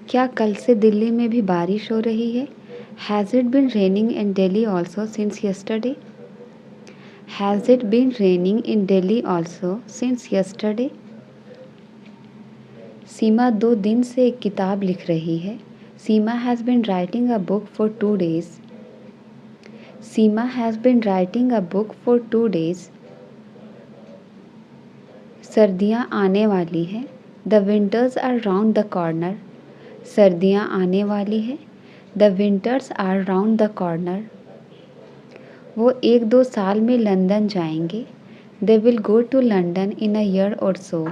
क्या कल से दिल्ली में भी बारिश हो रही है? Has it been raining in Delhi also since yesterday? Has it been raining in Delhi also since yesterday? Seema 2 दिन से एक किताब लिख रही है। Seema has been writing a book for 2 days. Seema has been writing a book for 2 days. सर्दियाँ आने वाली हैं। The winters are round the corner. सर्दियाँ आने वाली है। The winters are round the corner. वो 1-2 साल में लंदन जाएंगे. They will go to London in a year or so.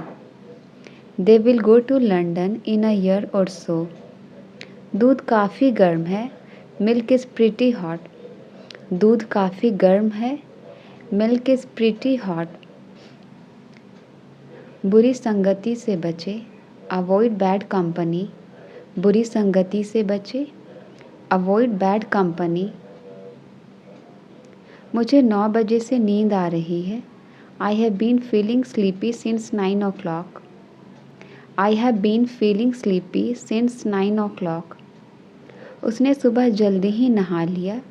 They will go to London in a year or so. दूध काफ़ी गर्म है. Milk is pretty hot. दूध काफ़ी गर्म है. Milk is pretty hot. बुरी संगति से बचे. Avoid bad company. बुरी संगति से बचे. Avoid bad company. मुझे 9 बजे से नींद आ रही है. I have been feeling sleepy since 9 o'clock. I have been feeling sleepy since 9 o'clock. उसने सुबह जल्दी ही नहा लिया.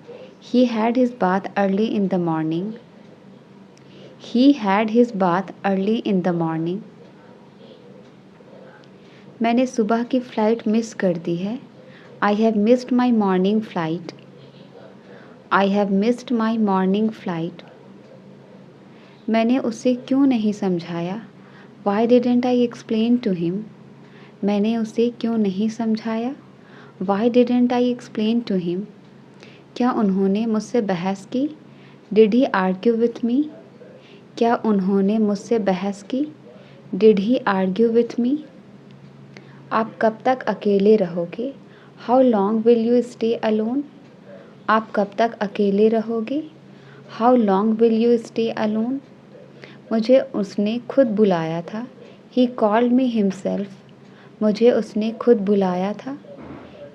He had his bath early in the morning. He had his bath early in the morning. मैंने सुबह की फ़्लाइट मिस कर दी है. I have missed my morning flight. I have missed my morning flight. मैंने उसे क्यों नहीं समझाया. Why didn't I explain to him. मैंने उसे क्यों नहीं समझाया. Why didn't I explain to him. क्या उन्होंने मुझसे बहस की. Did he argue with me. क्या उन्होंने मुझसे बहस की. Did he argue with me. आप कब तक अकेले रहोगे. How long will you stay alone. आप कब तक अकेले रहोगे. How long will you stay alone. मुझे उसने खुद बुलाया था. He called me himself. मुझे उसने खुद बुलाया था.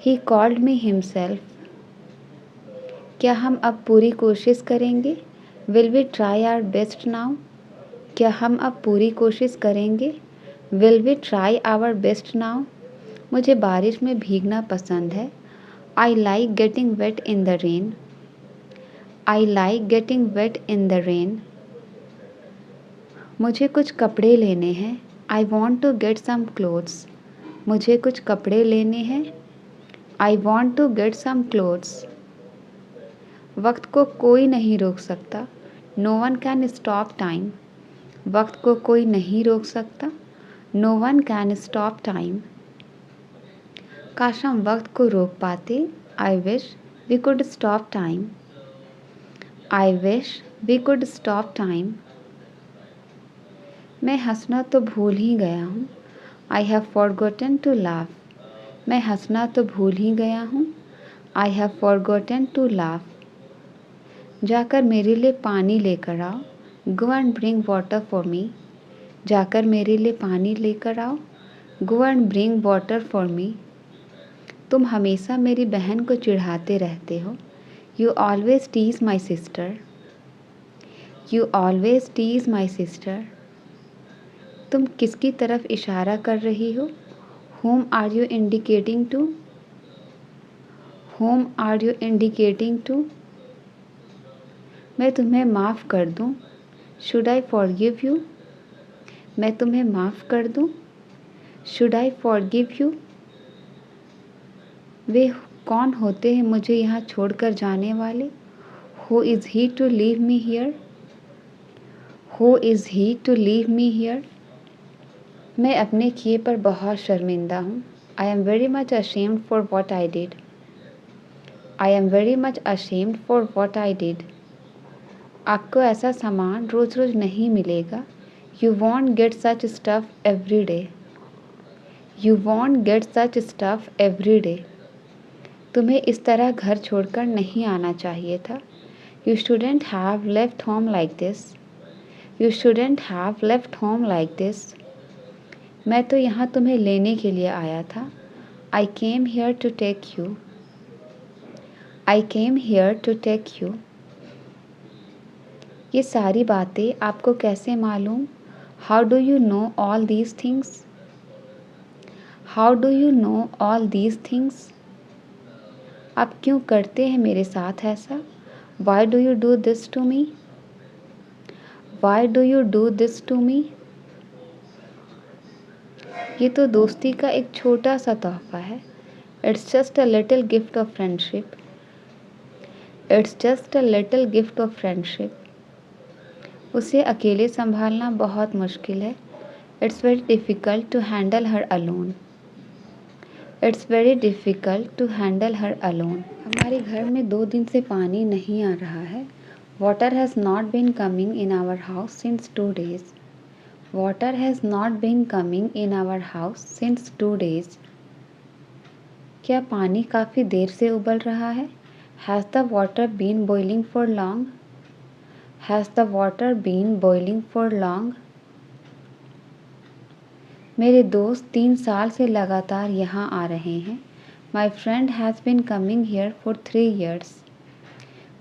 He called me himself. क्या हम अब पूरी कोशिश करेंगे. Will we try our best now. क्या हम अब पूरी कोशिश करेंगे. Will we try our best now. मुझे बारिश में भीगना पसंद है. I like getting wet in the rain. I like getting wet in the rain. मुझे कुछ कपड़े लेने हैं. I want to get some clothes. मुझे कुछ कपड़े लेने हैं. I want to get some clothes. वक्त को कोई नहीं रोक सकता. No one can stop time. वक्त को कोई नहीं रोक सकता. No one can stop time. काश हम वक्त को रोक पाते. I wish we could stop time. I wish we could stop time. मैं हंसना तो भूल ही गया हूँ. I have forgotten to laugh. मैं हंसना तो भूल ही गया हूँ. I have forgotten to laugh. जाकर मेरे लिए पानी लेकर आओ. Go and bring water for me. जाकर मेरे लिए पानी लेकर आओ. Go and bring water for me. तुम हमेशा मेरी बहन को चिढ़ाते रहते हो. You always tease my sister. You always tease my sister. तुम किसकी तरफ इशारा कर रही हो. Whom are you indicating to? Whom are you indicating to? मैं तुम्हें माफ़ कर दूँ. Should I forgive you? मैं तुम्हें माफ़ कर दूँ. Should I forgive you? वे कौन होते हैं मुझे यहाँ छोड़कर जाने वाले. Who is he to leave me here? Who is he to leave me here? मैं अपने किए पर बहुत शर्मिंदा हूँ. I am very much ashamed for what I did. I am very much ashamed for what I did. आपको ऐसा सामान रोज़ रोज़ नहीं मिलेगा. You won't get such stuff every day. You won't get such stuff every day. तुम्हें इस तरह घर छोड़कर नहीं आना चाहिए था. You shouldn't have left home like this. You shouldn't have left home like this. मैं तो यहाँ तुम्हें लेने के लिए आया था. I came here to take you. I came here to take you. ये सारी बातें आपको कैसे मालूम. How do you know all these things? How do you know all these things? आप क्यों करते हैं मेरे साथ ऐसा? Why do you do this to me? Why do you do this to me? ये तो दोस्ती का एक छोटा सा तोहफा है। It's just a little gift of friendship. It's just a little gift of friendship. उसे अकेले संभालना बहुत मुश्किल है। It's very difficult to handle her alone. It's very difficult to handle her alone. हमारे घर में 2 दिन से पानी नहीं आ रहा है। Water has not been coming in our house since 2 days। Water has not been coming in our house since 2 days। क्या पानी काफ़ी देर से उबल रहा है? Has the water been boiling for long? Has the water been boiling for long? मेरे दोस्त 3 साल से लगातार यहाँ आ रहे हैं। My friend has been coming here for 3 years।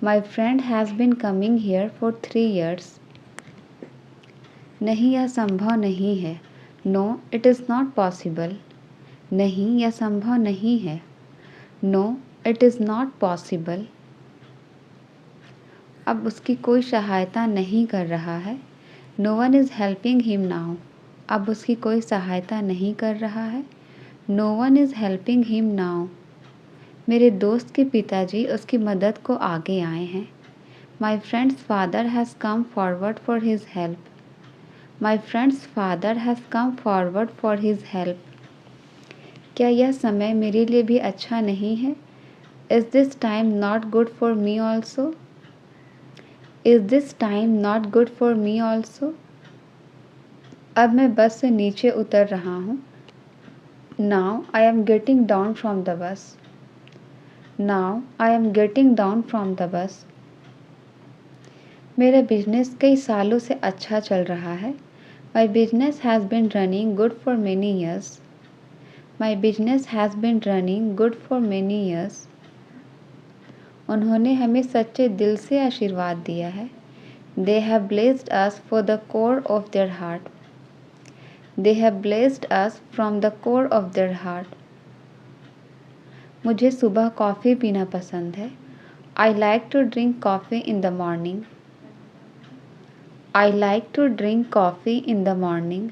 My friend has been coming here for 3 years। नहीं, यह संभव नहीं है। No it is not possible. नहीं, यह संभव नहीं है। No it is not possible. अब उसकी कोई सहायता नहीं कर रहा है। No one is helping him now. अब उसकी कोई सहायता नहीं कर रहा है। No one is helping him now. मेरे दोस्त के पिताजी उसकी मदद को आगे आए हैं। My friends father has come forward for his help. My friends father has come forward for his help. क्या यह समय मेरे लिए भी अच्छा नहीं है? Is this time not good for me also? Is this time not good for me also? अब मैं बस से नीचे उतर रहा हूँ। Now I am getting down from the bus. Now I am getting down from the bus. मेरा business कई सालों से अच्छा चल रहा है। My business has been running good for many years. My business has been running good for many years. उन्होंने हमें सच्चे दिल से आशीर्वाद दिया है। They have blessed us for the core of their heart. They have blessed us from the core of their heart. मुझे सुबह कॉफ़ी पीना पसंद है। I like to drink coffee in the morning. I like to drink coffee in the morning.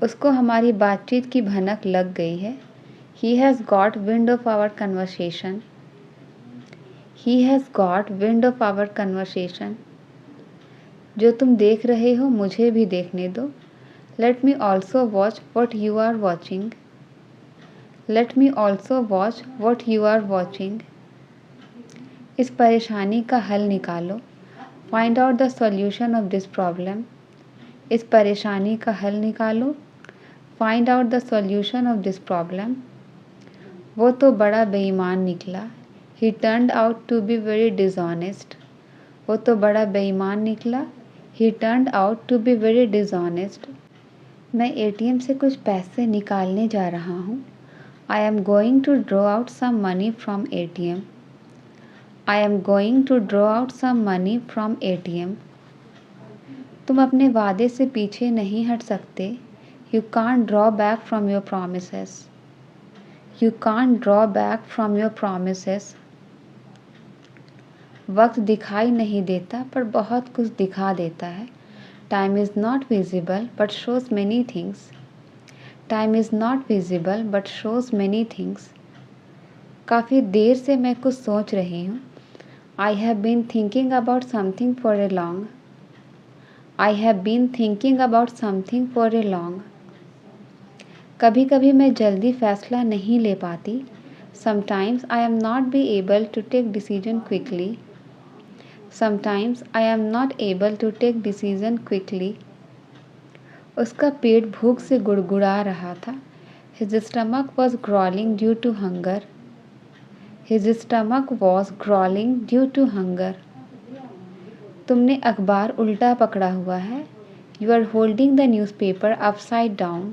उसको हमारी बातचीत की भनक लग गई है। He has got wind of our conversation. He has got wind of our conversation. जो तुम देख रहे हो मुझे भी देखने दो। Let me also watch what you are watching. Let me also watch what you are watching. इस परेशानी का हल निकालो। Find out the solution of this problem. इस परेशानी का हल निकालो। Find out the solution of this problem. वो तो बड़ा बेईमान निकला। He turned out to be very dishonest. वो तो बड़ा बेईमान निकला। He turned out to be very dishonest. मैं ATM से कुछ पैसे निकालने जा रहा हूँ। I am going to draw out some money from ATM. I am going to draw out some money from ATM. तुम अपने वादे से पीछे नहीं हट सकते। You can't draw back from your promises. You can't draw back from your promises. वक्त दिखाई नहीं देता पर बहुत कुछ दिखा देता है। Time is not visible but shows many things. Time is not visible but shows many things. काफ़ी देर से मैं कुछ सोच रही हूँ। I have been thinking about something for a long. I have been thinking about something for a long. कभी कभी मैं जल्दी फैसला नहीं ले पाती। Sometimes I am not be able to take decision quickly. Sometimes I am not able to take decision quickly. उसका पेट भूख से गुड़गुड़ा रहा था। His stomach was growling due to hunger. His stomach was growling due to hunger. तुमने अखबार उल्टा पकड़ा हुआ है। You are holding the newspaper upside down.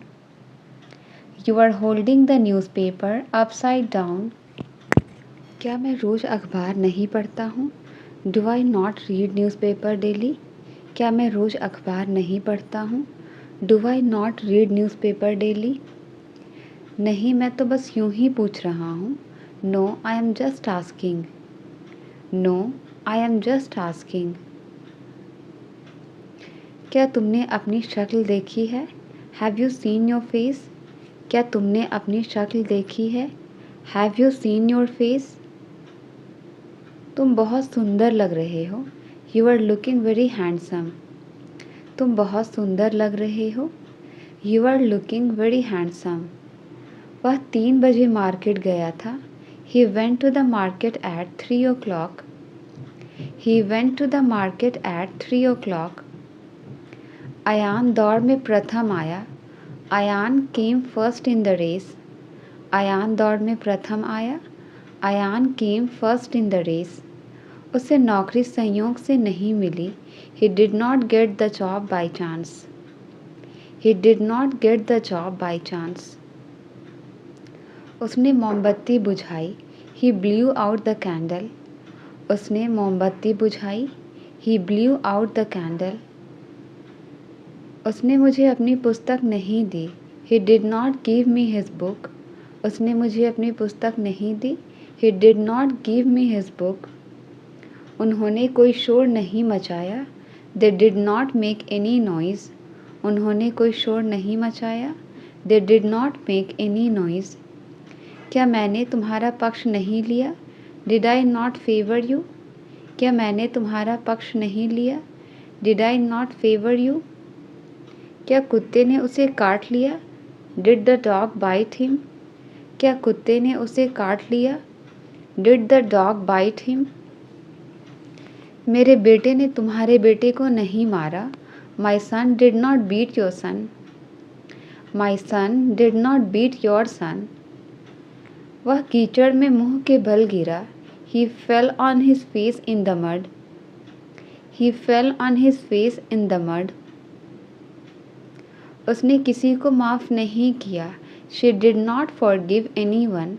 You are holding the newspaper upside down. क्या मैं रोज़ अखबार नहीं पढ़ता हूँ? Do I not read newspaper daily? क्या मैं रोज़ अखबार नहीं पढ़ता हूँ? Do I not read newspaper daily? नहीं, मैं तो बस यूं ही पूछ रहा हूँ। No, I am just asking. No, I am just asking. क्या तुमने अपनी शक्ल देखी है? Have you seen your face? क्या तुमने अपनी शक्ल देखी है? Have you seen your face? तुम बहुत सुंदर लग रहे हो। You are looking very handsome. तुम बहुत सुंदर लग रहे हो। You are looking very handsome. वह 3 बजे मार्केट गया था। He went to the market at 3 o'clock. He went to the market at 3 o'clock. Ayan दौड़ में प्रथम आया। Ayan came first in the race. Ayan दौड़ में प्रथम आया। Ayan came first in the race. उसे नौकरी संयोग से नहीं मिली। He did not get the job by chance. He did not get the job by chance. उसने मोमबत्ती बुझाई। He blew out the candle. उसने मोमबत्ती बुझाई। He blew out the candle. उसने मुझे अपनी पुस्तक नहीं दी। He did not give me his book. उसने मुझे अपनी पुस्तक नहीं दी। He did not give me his book. उन्होंने कोई शोर नहीं मचाया। They did not make any noise. उन्होंने कोई शोर नहीं मचाया। They did not make any noise. क्या मैंने तुम्हारा पक्ष नहीं लिया? Did I not favor you? क्या मैंने तुम्हारा पक्ष नहीं लिया? Did I not favor you? क्या कुत्ते ने उसे काट लिया? Did the dog bite him? क्या कुत्ते ने उसे काट लिया? Did the dog bite him? मेरे बेटे ने तुम्हारे बेटे को नहीं मारा। My son did not beat your son. My son did not beat your son. वह कीचड़ में मुंह के बल गिरा। He fell on his face in the mud. He fell on his face in the mud. उसने किसी को माफ़ नहीं किया। She did not forgive anyone.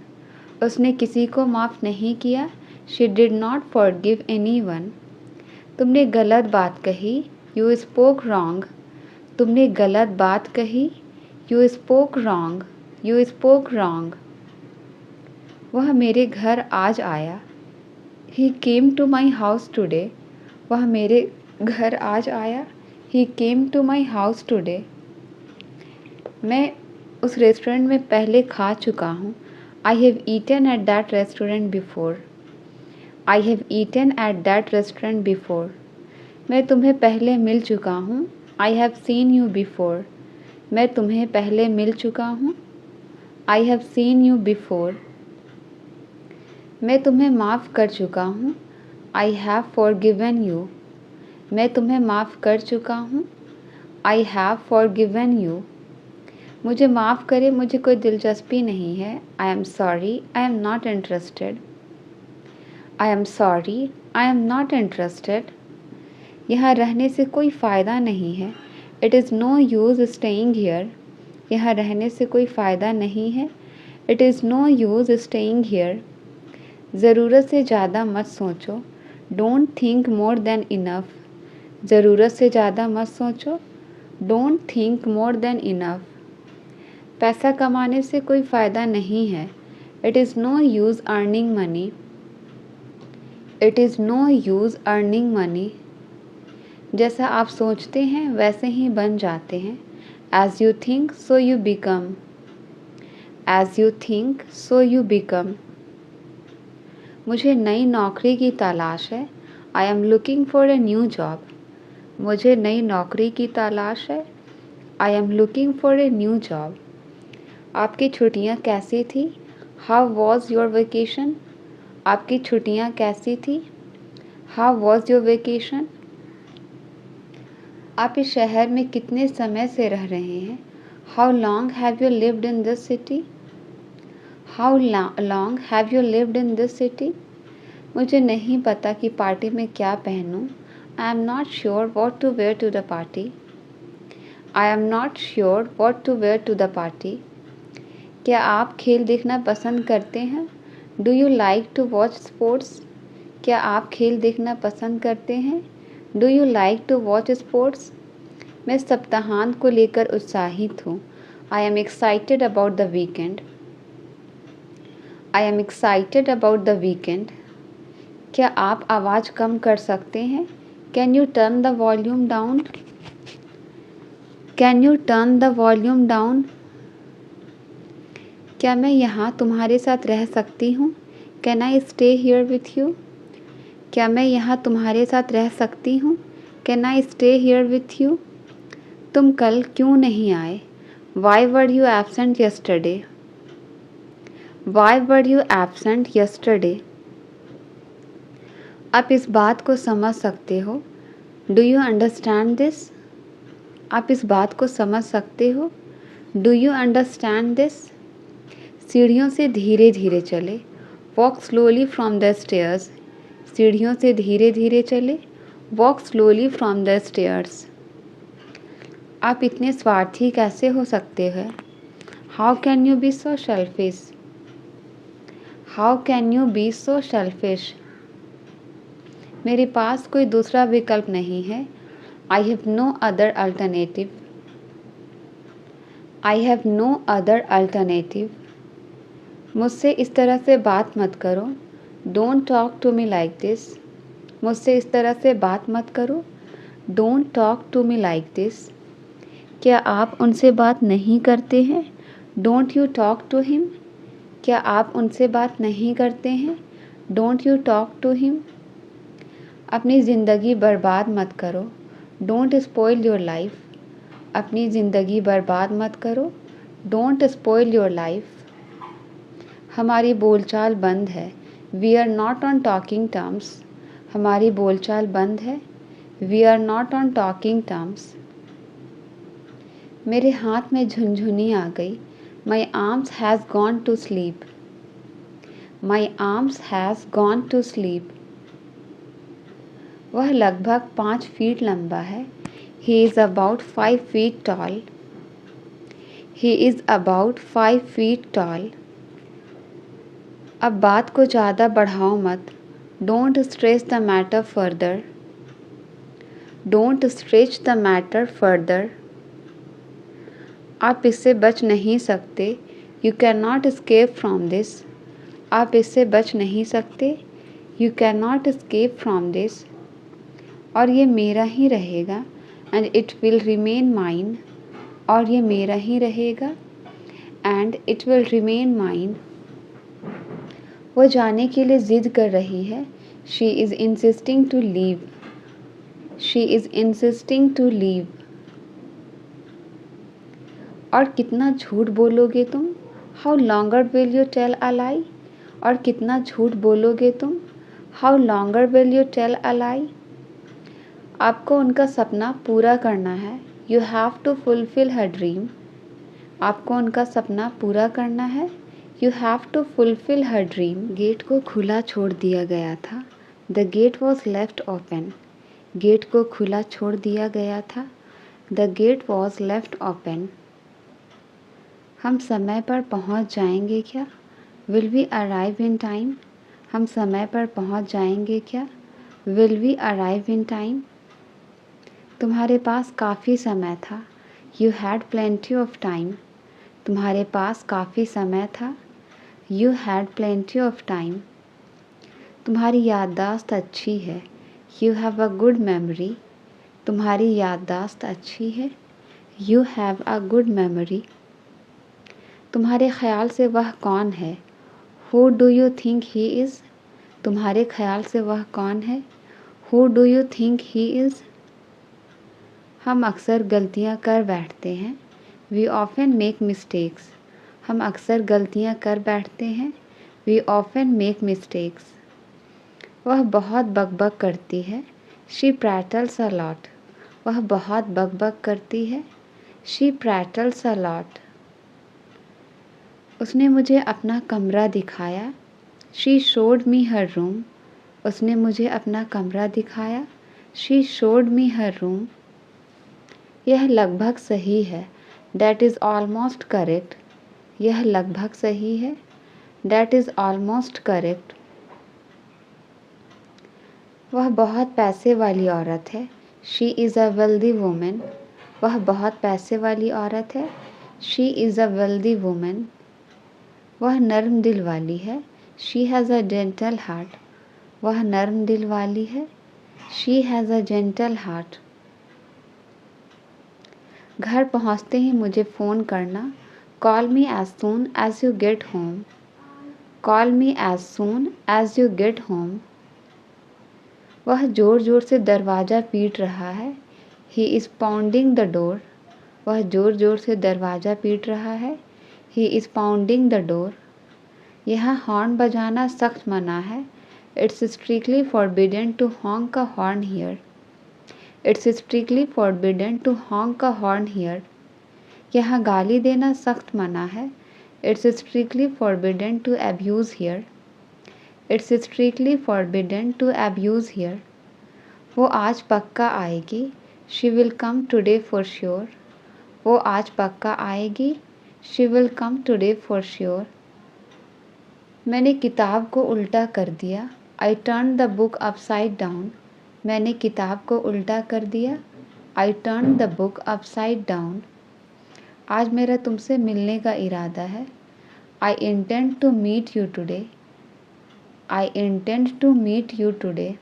उसने किसी को माफ़ नहीं किया। She did not forgive anyone. तुमने गलत बात कही। You spoke wrong. तुमने गलत बात कही। You spoke wrong. You spoke wrong. वह मेरे घर आज आया। He came to my house today. वह मेरे घर आज आया। He came to my house today. मैं उस रेस्टोरेंट में पहले खा चुका हूँ। I have eaten at that restaurant before. I have eaten at that restaurant before. मैं तुम्हें पहले मिल चुका हूँ। I have seen you before. मैं तुम्हें पहले मिल चुका हूँ। I have seen you before. मैं तुम्हें माफ़ कर चुका हूँ। I have forgiven you. मैं तुम्हें माफ़ कर चुका हूँ। I have forgiven you. मुझे माफ़ करें, मुझे कोई दिलचस्पी नहीं है। I am sorry, I am not interested. I am sorry, I am not interested. यहाँ रहने से कोई फ़ायदा नहीं है। It is no use staying here. यहाँ रहने से कोई फ़ायदा नहीं है। It is no use staying here. ज़रूरत से ज़्यादा मत सोचो। Don't think more than enough. ज़रूरत से ज़्यादा मत सोचो। Don't think more than enough. पैसा कमाने से कोई फ़ायदा नहीं है। It is no use earning money. It is no use earning money. जैसा आप सोचते हैं वैसे ही बन जाते हैं। As you think, so you become. As you think, so you become. मुझे नई नौकरी की तलाश है। I am looking for a new job. मुझे नई नौकरी की तलाश है। I am looking for a new job. आपकी छुट्टियाँ कैसी थी? How was your vacation? आपकी छुट्टियाँ कैसी थी? How was your vacation? आप इस शहर में कितने समय से रह रहे हैं? How long have you lived in this city? How long have you lived in this city? मुझे नहीं पता कि पार्टी में क्या पहनूं। I am not sure what to wear to the party. I am not sure what to wear to the party. क्या आप खेल देखना पसंद करते हैं? Do you like to watch sports? क्या आप खेल देखना पसंद करते हैं? Do you like to watch sports? मैं सप्ताहांत को लेकर उत्साहित हूँ। I am excited about the weekend. I am excited about the weekend. क्या आप आवाज़ कम कर सकते हैं? Can you turn the volume down? Can you turn the volume down? क्या मैं यहाँ तुम्हारे साथ रह सकती हूँ? Can I stay here with you? क्या मैं यहाँ तुम्हारे साथ रह सकती हूँ? Can I stay here with you? तुम कल क्यों नहीं आए? Why were you absent yesterday? Why were you absent yesterday? आप इस बात को समझ सकते हो? Do you understand this? आप इस बात को समझ सकते हो? Do you understand this? सीढ़ियों से धीरे धीरे चले. Walk slowly from the stairs. सीढ़ियों से धीरे धीरे चले. Walk slowly from the stairs. आप इतने स्वार्थी कैसे हो सकते हैं? How can you be so selfish? How can you be so selfish? मेरे पास कोई दूसरा विकल्प नहीं है. I have no other alternative. I have no other alternative. मुझसे इस तरह से बात मत करो. Don't talk to me like this. मुझसे इस तरह से बात मत करो. Don't talk to me like this. क्या आप उनसे बात नहीं करते हैं? Don't you talk to him? क्या आप उनसे बात नहीं करते हैं? Don't you talk to him? अपनी ज़िंदगी बर्बाद मत करो. Don't spoil your life. अपनी ज़िंदगी बर्बाद मत करो. Don't spoil your life. हमारी बोलचाल बंद है. We are not on talking terms. हमारी बोलचाल बंद है. We are not on talking terms. मेरे हाथ में झुनझुनी आ गई. My arms has gone to sleep. My arms has gone to sleep. वह लगभग 5 फीट लंबा है. He is about 5 feet tall. He is about 5 feet tall. अब बात को ज़्यादा बढ़ाओ मत. Don't stretch the matter further. Don't stretch the matter further. आप इससे बच नहीं सकते. You cannot escape from this. आप इससे बच नहीं सकते. You cannot escape from this. और ये मेरा ही रहेगा. And it will remain mine. और ये मेरा ही रहेगा. And it will remain mine. वो जाने के लिए ज़िद कर रही है. She is insisting to leave. She is insisting to leave. और कितना झूठ बोलोगे तुम? How longer will you tell a lie? और कितना झूठ बोलोगे तुम? How longer will you tell a lie? आपको उनका सपना पूरा करना है. You have to fulfill her dream. आपको उनका सपना पूरा करना है. You have to fulfill her dream. Gate को खुला छोड़ दिया गया था. The gate was left open. Gate को खुला छोड़ दिया गया था. The gate was left open. हम समय पर पहुंच जाएंगे क्या? Will we arrive in time? हम समय पर पहुंच जाएंगे क्या? Will we arrive in time? तुम्हारे पास काफ़ी समय था. You had plenty of time. तुम्हारे पास काफ़ी समय था. You had plenty of time. तुम्हारी याददाश्त अच्छी है. You have a good memory. तुम्हारी याददाश्त अच्छी है. You have a good memory. तुम्हारे ख़याल से वह कौन है? Who do you think he is? तुम्हारे ख़याल से वह कौन है? Who do you think he is? हम अक्सर गलतियाँ कर बैठते हैं. We often make mistakes. हम अक्सर गलतियाँ कर बैठते हैं. We often make mistakes. वह बहुत बकबक करती है. She prattles a lot. वह बहुत बकबक करती है. She prattles a lot. उसने मुझे अपना कमरा दिखाया. She showed me her room. उसने मुझे अपना कमरा दिखाया. She showed me her room. यह लगभग सही है. That is almost correct. यह लगभग सही है. That is almost correct. वह बहुत पैसे वाली औरत है. She is a wealthy woman. वह बहुत पैसे वाली औरत है. She is a wealthy woman, वह नर्म दिल वाली है। She has a gentle heart, वह नर्म दिल वाली है। She has a gentle heart. घर पहुंचते ही मुझे फ़ोन करना। Call me as soon as you get home, call me as soon as you get home. वह ज़ोर ज़ोर से दरवाज़ा पीट रहा है। He is pounding the door, वह ज़ोर ज़ोर से दरवाज़ा पीट रहा है। He is pounding the door. यहाँ हॉर्न बजाना सख्त मना है। It's strictly forbidden to honk a horn here, it's strictly forbidden to honk a horn here. यहाँ गाली देना सख्त मना है। It's strictly forbidden to abuse here, it's strictly forbidden to abuse here. वो आज पक्का आएगी। She will come today for sure, वो आज पक्का आएगी। She will come today for sure. मैंने किताब को उल्टा कर दिया। I turn the book upside down, मैंने किताब को उल्टा कर दिया। I turn the book upside down. आज मेरा तुमसे मिलने का इरादा है। I intend to meet you today, I intend to meet you today.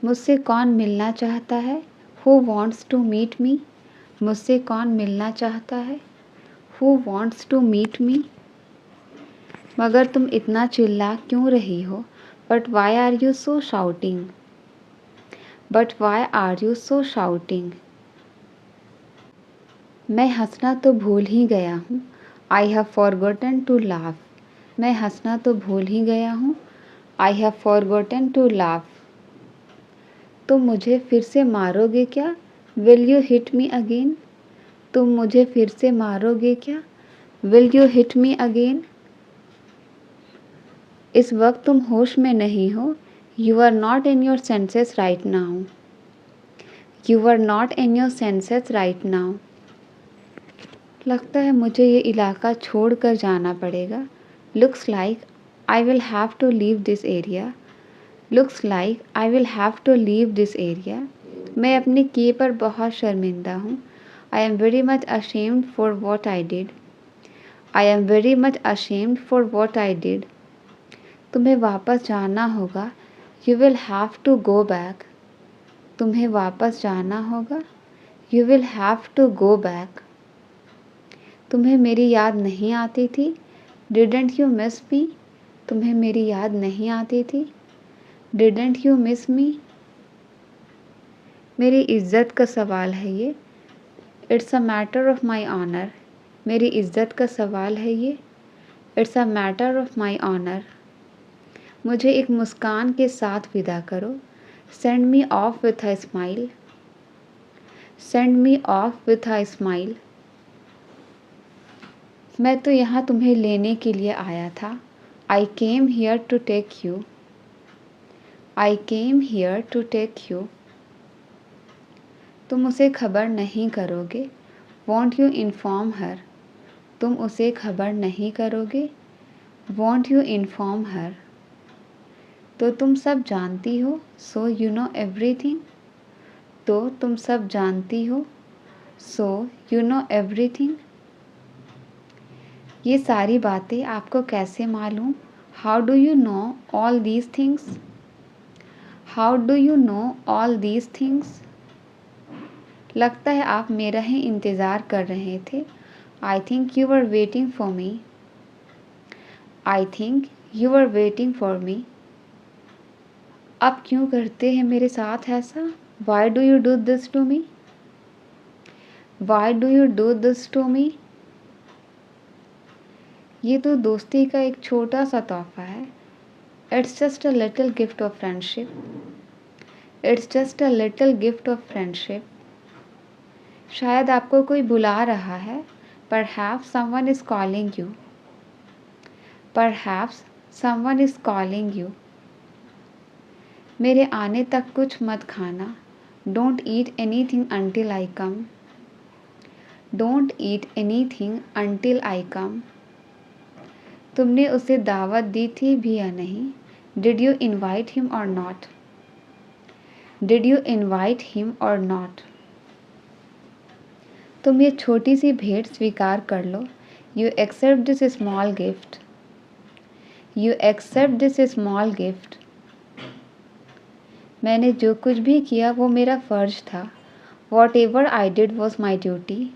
मुझसे कौन मिलना चाहता है? Who wants to meet me, मुझसे कौन मिलना चाहता है? Who wants to meet me. मगर तुम इतना चिल्ला क्यों रही हो? But why are you so shouting, but why are you so shouting. मैं हंसना तो भूल ही गया हूँ। I have forgotten to laugh, मैं हंसना तो भूल ही गया हूँ। I have forgotten to laugh. तुम मुझे फिर से मारोगे क्या? Will you hit me again, तुम मुझे फिर से मारोगे क्या? Will you hit me again. इस वक्त तुम होश में नहीं हो। You are not in your senses right now, you are not in your senses right now. लगता है मुझे ये इलाका छोड़ कर जाना पड़ेगा। Looks like I will have to leave this area, looks like I will have to leave this area. मैं अपने किए पर बहुत शर्मिंदा हूँ। I am very much ashamed for what I did, I am very much ashamed for what I did. तुम्हें वापस जाना होगा। You will have to go back, तुम्हें वापस जाना होगा। You will have to go back. तुम्हें मेरी याद नहीं आती थी? डिडंट यू मिस मी, तुम्हें मेरी याद नहीं आती थी? Didn't you miss me. मेरी इज़्ज़त का सवाल है ये। It's a matter of my honour, मेरी इज़्ज़त का सवाल है ये। It's a matter of my honour. मुझे एक मुस्कान के साथ विदा करो। Send me off with a smile, send me off with a smile. मैं तो यहाँ तुम्हें लेने के लिए आया था। I came here to take you, I came here to take you. तुम उसे खबर नहीं करोगे। वॉन्ट यू इन्फॉर्म हर, तुम उसे खबर नहीं करोगे। Want you inform her. तो तुम सब जानती हो। सो यू नो एवरीथिंग, तो तुम सब जानती हो। So you know everything. ये सारी बातें आपको कैसे मालूम? How do you know all these things, how do you know all these things. लगता है आप मेरा ही इंतज़ार कर रहे थे। I think you are waiting for me, I think you are waiting for me. आप क्यों करते हैं मेरे साथ ऐसा? Why do you do this to me, why do you do this to me. ये तो दोस्ती का एक छोटा सा तोहफा है। It's just a little gift of friendship, it's just a little gift of friendship. शायद आपको कोई बुला रहा है। Perhaps someone is calling you, perhaps someone is calling you. मेरे आने तक कुछ मत खाना। Don't eat anything until I come, don't eat anything until I come. तुमने उसे दावत दी थी भी या नहीं? Did you invite him or not, did you invite him or not. तुम ये छोटी सी भेंट स्वीकार कर लो। You accept this small gift. You accept this small gift. मैंने जो कुछ भी किया वो मेरा फ़र्ज था। Whatever I did was my duty.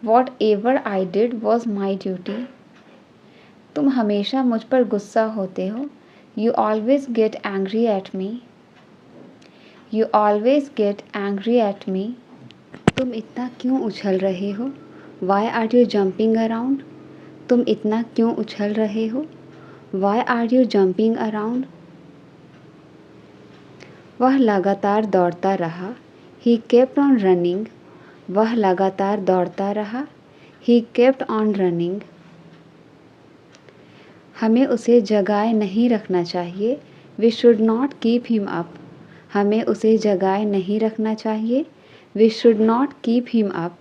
Whatever I did was my duty. तुम हमेशा मुझ पर गुस्सा होते हो। You always get angry at me. You always get angry at me. तुम इतना क्यों उछल रहे हो? Why are you jumping around? तुम इतना क्यों उछल रहे हो? Why are you jumping around? वह लगातार दौड़ता रहा। He kept on running. वह लगातार दौड़ता रहा। He kept on running. हमें उसे जगाए नहीं रखना चाहिए। We should not keep him up. हमें उसे जगाए नहीं रखना चाहिए। We should not keep him up.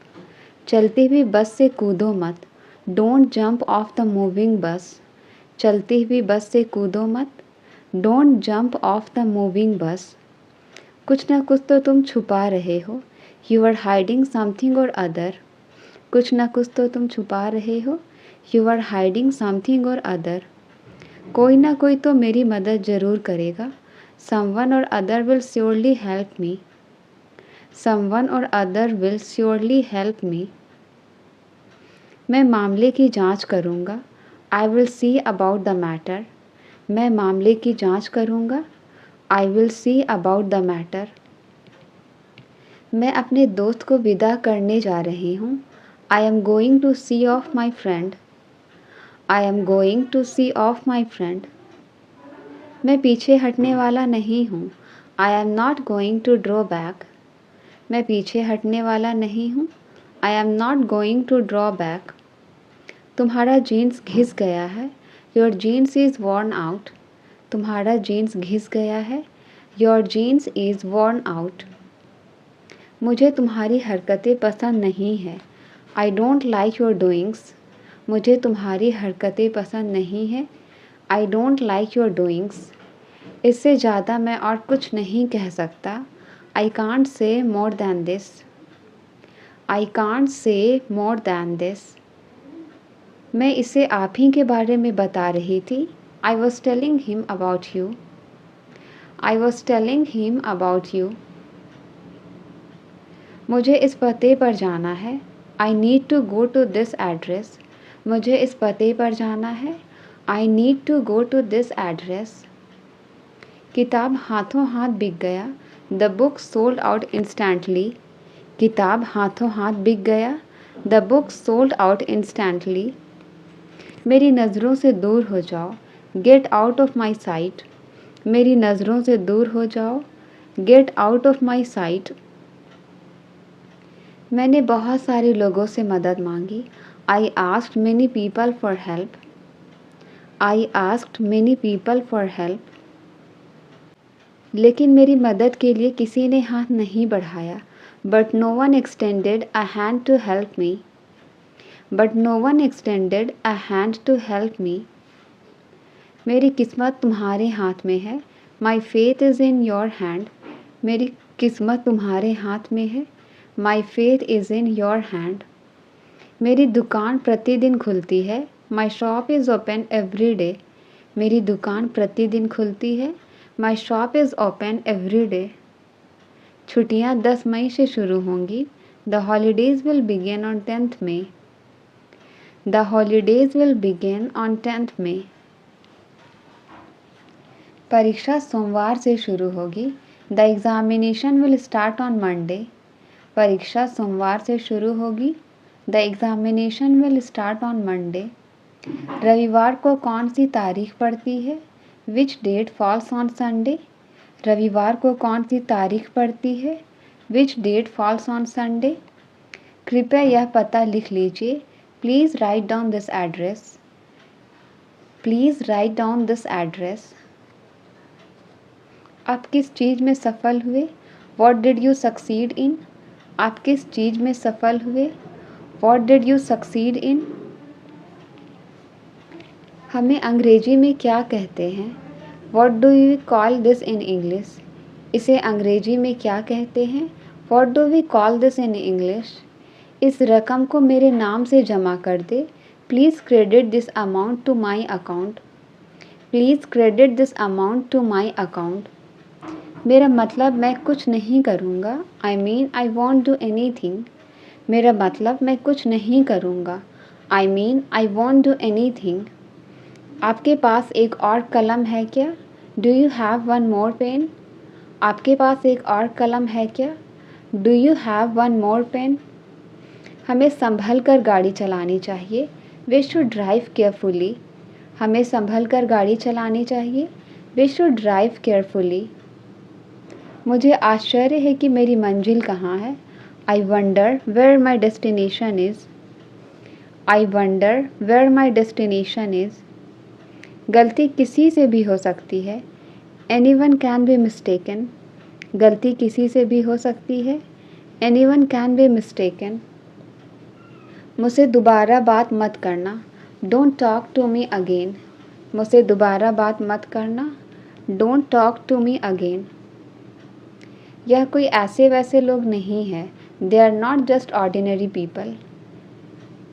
चलती हुई बस से कूदो मत। Don't jump of the moving बस। चलती हुई बस से कूदो मत। Don't jump of the moving बस। कुछ ना कुछ तो तुम छुपा रहे हो। यू आर हाइडिंग समथिंग और अदर। कुछ ना कुछ तो तुम छुपा रहे हो। यू आर हाइडिंग समथिंग और अदर। कोई ना कोई तो मेरी मदद ज़रूर करेगा। Someone or other will surely help me. Someone or other will surely help me. मैं मामले की जांच करूंगा। I will see about the matter. मैं मामले की जांच करूंगा। I will see about the matter. मैं अपने दोस्त को विदा करने जा रही हूँ। I am going to see off my friend. I am going to see off my friend. मैं पीछे हटने वाला नहीं हूँ। I am not going to draw back. मैं पीछे हटने वाला नहीं हूँ। I am not going to draw back. तुम्हारा जीन्स घिस गया है। Your jeans is worn out. तुम्हारा जीन्स घिस गया है। Your jeans is worn out. मुझे तुम्हारी हरकतें पसंद नहीं है। I don't like your doings. मुझे तुम्हारी हरकतें पसंद नहीं है। I don't like your doings. इससे ज़्यादा मैं और कुछ नहीं कह सकता। I can't say more than this. I can't say more than this. मैं इसे आप ही के बारे में बता रही थी। I was telling him about you. I was telling him about you. मुझे इस पते पर जाना है। I need to go to this address. मुझे इस पते पर जाना है। I need to go to this address. किताब हाथों हाथ बिक गया। The book sold out instantly. किताब हाथों हाथ बिक गया। The book sold out instantly. मेरी नज़रों से दूर हो जाओ। Get out of my site. मेरी नज़रों से दूर हो जाओ। Get out of my site. मैंने बहुत सारे लोगों से मदद मांगी। I asked many people for help. I asked many people for help. लेकिन मेरी मदद के लिए किसी ने हाथ नहीं बढ़ाया। But no one extended a hand to help me. But no one extended a hand to help me. मेरी किस्मत तुम्हारे हाथ में है। My faith is in your hand. मेरी किस्मत तुम्हारे हाथ में है। My faith is in your hand. मेरी दुकान प्रतिदिन खुलती है। My shop is open every day. मेरी दुकान प्रतिदिन खुलती है। My shop is open every day. छुट्टियाँ 10 मई से शुरू होंगी। The holidays will begin on 10th May. The holidays will begin on 10th May. परीक्षा सोमवार से शुरू होगी। The examination will start on Monday. परीक्षा सोमवार से शुरू होगी। The examination will start on Monday. रविवार को कौन सी तारीख पड़ती है? Which date falls on Sunday. रविवार को कौन सी तारीख पड़ती है? Which date falls on Sunday. कृपया यह पता लिख लीजिए। Please write down this address. Please write down this address. आप किस चीज़ में सफल हुए? What did you succeed in. आप किस चीज़ में सफल हुए? What did you succeed in. हमें अंग्रेजी में क्या कहते हैं? What do we call this in English. इसे अंग्रेजी में क्या कहते हैं? What do we call this in English. इस रकम को मेरे नाम से जमा कर दे। Please credit this amount to my account. Please credit this amount to my account. मेरा मतलब मैं कुछ नहीं करूँगा। I mean I won't do anything. मेरा मतलब मैं कुछ नहीं करूँगा। I mean I won't do anything. आपके पास एक और कलम है क्या? Do you have one more pen? आपके पास एक और कलम है क्या? Do you have one more pen? हमें संभल कर गाड़ी चलानी चाहिए। We should drive carefully. हमें संभल कर गाड़ी चलानी चाहिए। We should drive carefully. मुझे आश्चर्य है कि मेरी मंजिल कहाँ है। I wonder where my destination is. I wonder where my destination is. गलती किसी से भी हो सकती है। Anyone can be mistaken. गलती किसी से भी हो सकती है। Anyone can be mistaken. मुझसे दोबारा बात मत करना। Don't talk to me again. मुझसे दोबारा बात मत करना। Don't talk to me again. यह कोई ऐसे वैसे लोग नहीं हैं। They are not just ordinary people.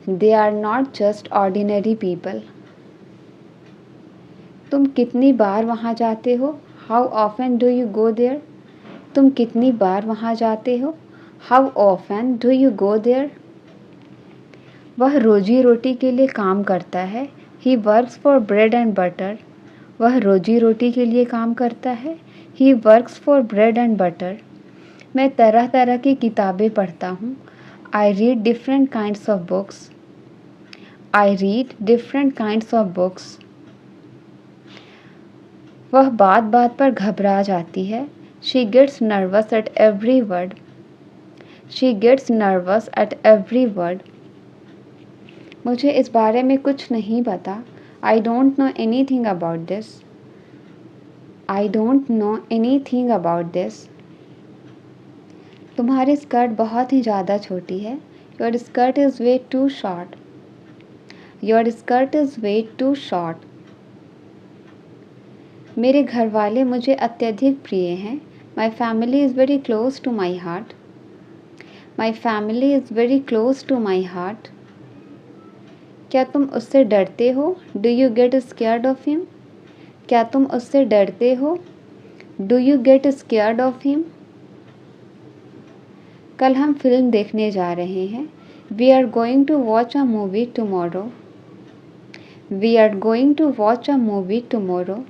They are not just ordinary people. तुम कितनी बार वहाँ जाते हो? How often do you go there? तुम कितनी बार वहाँ जाते हो? How often do you go there? वह रोजी रोटी के लिए काम करता है। He works for bread and butter. वह रोजी रोटी के लिए काम करता है। He works for bread and butter. मैं तरह तरह की किताबें पढ़ता हूँ। I read different kinds of books. I read different kinds of books. वह बात बात पर घबरा जाती है। She gets nervous at every word. She gets nervous at every word. मुझे इस बारे में कुछ नहीं पता। I don't know anything about this. I don't know anything about this. तुम्हारी स्कर्ट बहुत ही ज़्यादा छोटी है। Your skirt is way too short. Your skirt is way too short. मेरे घर वाले मुझे अत्यधिक प्रिय हैं। My family is very close to my heart. My family is very close to my heart. क्या तुम उससे डरते हो? Do you get scared of him? क्या तुम उससे डरते हो? Do you get scared of him? कल हम फिल्म देखने जा रहे हैं। We are going to watch a movie tomorrow. We are going to watch a movie tomorrow.